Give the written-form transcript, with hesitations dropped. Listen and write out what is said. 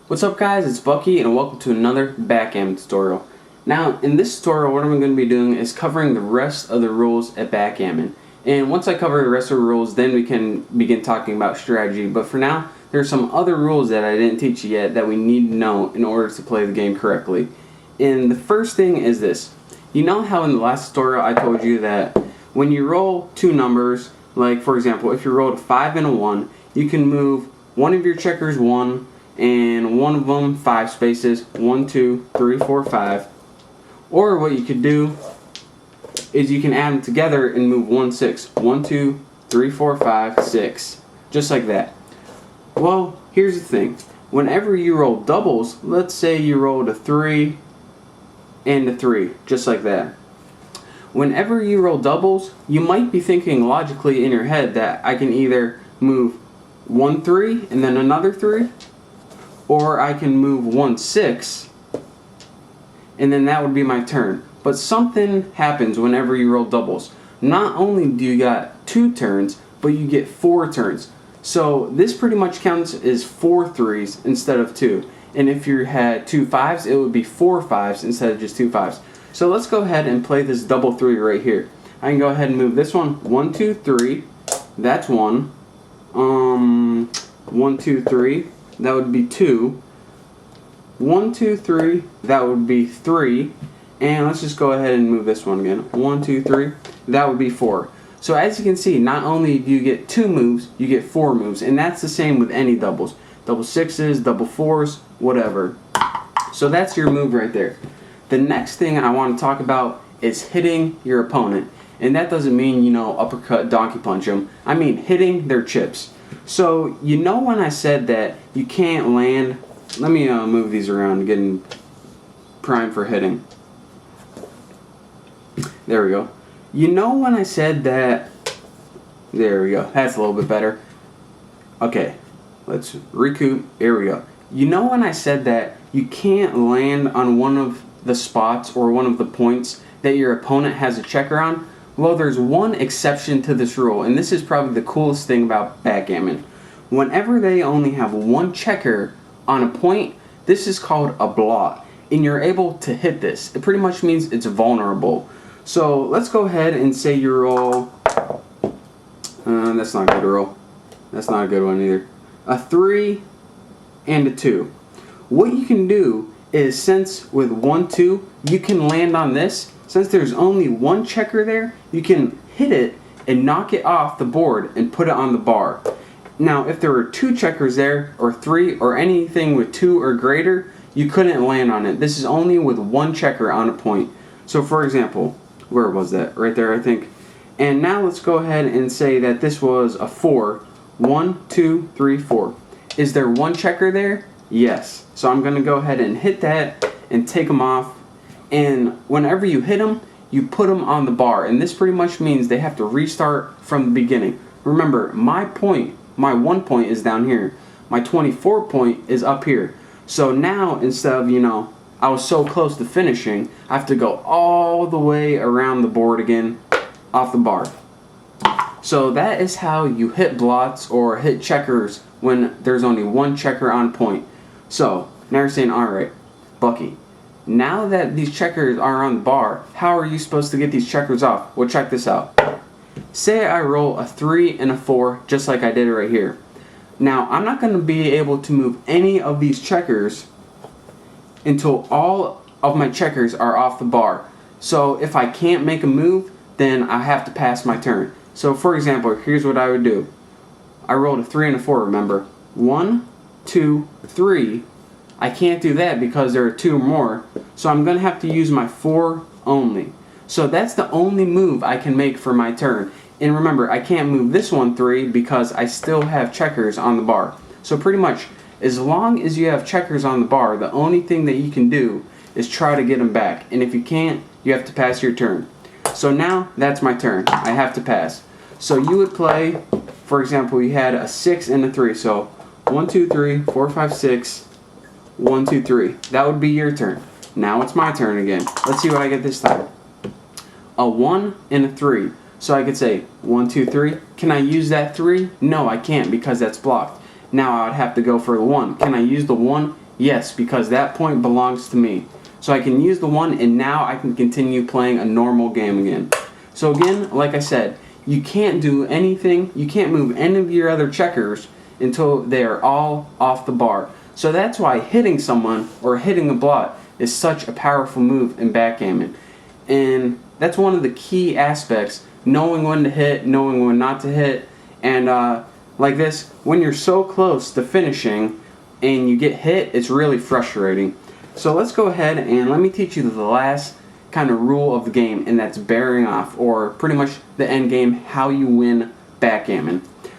What's up guys, it's Bucky and welcome to another Backgammon tutorial. Now in this tutorial what I'm going to be doing is covering the rest of the rules at Backgammon. And once I cover the rest of the rules then we can begin talking about strategy. But for now there are some other rules that I didn't teach you yet that we need to know in order to play the game correctly. And the first thing is this. You know how in the last tutorial I told you that when you roll two numbers, like for example if you rolled a 5 and a 1, you can move one of your checkers 1 and one of them 5 spaces, 1, 2, 3, 4, 5. Or what you could do is you can add them together and move 1, 6. 1, 2, 3, 4, 5, 6. Just like that. Well, here's the thing. Whenever you roll doubles, let's say you rolled a 3 and a 3, just like that. Whenever you roll doubles, you might be thinking logically in your head that I can either move 1, 3 and then another 3, or I can move 1, 6 and then that would be my turn. But something happens whenever you roll doubles. Not only do you got 2 turns, but you get 4 turns. So this pretty much counts as 4 3s instead of 2. And if you had 2 5s, it would be 4 5s instead of just 2 5s. So let's go ahead and play this double 3 right here. I can go ahead and move this one 1, 2, 3. That's 1. 1, 2, 3. That would be 2. 1, 2, 3. That would be 3. And let's just go ahead and move this one again. 1, 2, 3. That would be 4. So as you can see, not only do you get 2 moves, you get 4 moves. And that's the same with any doubles. Double 6s, double 4s, whatever. So that's your move right there. The next thing I want to talk about is hitting your opponent. And that doesn't mean, you know, uppercut, donkey punch them. I mean hitting their chips. So, you know when I said that you can't land... Let me move these around, getting primed for hitting. There we go. You know when I said that... There we go. That's a little bit better. Okay, let's recoup. Here we go. You know when I said that you can't land on one of the spots or one of the points that your opponent has a checker on? Well, there's one exception to this rule, and this is probably the coolest thing about Backgammon. Whenever they only have one checker on a point, this is called a blot, and you're able to hit this. It pretty much means it's vulnerable. So let's go ahead and say you roll... that's not a good roll. That's not a good one either. A 3 and a 2. What you can do is, since with 1, 2, you can land on this. Since there's only one checker there, you can hit it and knock it off the board and put it on the bar. Now, if there were 2 checkers there, or 3, or anything with 2 or greater, you couldn't land on it. This is only with one checker on a point. So for example, where was that? Right there, I think. And now let's go ahead and say that this was a 4. 1, 2, 3, 4. Is there one checker there? Yes. So I'm going to go ahead and hit that and take them off. And whenever you hit them, you put them on the bar. And this pretty much means they have to restart from the beginning. Remember, my 1 point is down here. My 24 point is up here. So now, instead of, you know, I was so close to finishing, I have to go all the way around the board again, off the bar. So that is how you hit blots or hit checkers when there's only one checker on point. So, now you're saying, alright, Bucky, now that these checkers are on the bar, how are you supposed to get these checkers off? Well, check this out. Say I roll a 3 and a 4, just like I did right here. Now, I'm not going to be able to move any of these checkers until all of my checkers are off the bar. So, if I can't make a move, then I have to pass my turn. So, for example, here's what I would do. I rolled a 3 and a 4, remember? 1, 2, 3. I can't do that because there are 2 more. So I'm going to have to use my 4 only. So that's the only move I can make for my turn. And remember, I can't move this one 3 because I still have checkers on the bar. So pretty much, as long as you have checkers on the bar, the only thing that you can do is try to get them back. And if you can't, you have to pass your turn. So now, that's my turn. I have to pass. So you would play, for example, you had a 6 and a 3. So 1, 2, 3, 4, 5, 6, 1, 2, 3. That would be your turn. Now it's my turn again. Let's see what I get this time. A 1 and a 3. So I could say 1, 2, 3. Can I use that 3? No, I can't because that's blocked. Now I would have to go for the 1. Can I use the 1? Yes, because that point belongs to me. So I can use the 1 and now I can continue playing a normal game again. So again, like I said, you can't do anything, you can't move any of your other checkers until they are all off the bar. So that's why hitting someone or hitting a blot is such a powerful move in backgammon. And that's one of the key aspects, knowing when to hit, knowing when not to hit. And like this, when you're so close to finishing and you get hit, it's really frustrating. So let's go ahead and let me teach you the last kind of rule of the game, and that's bearing off, or pretty much the end game, how you win backgammon.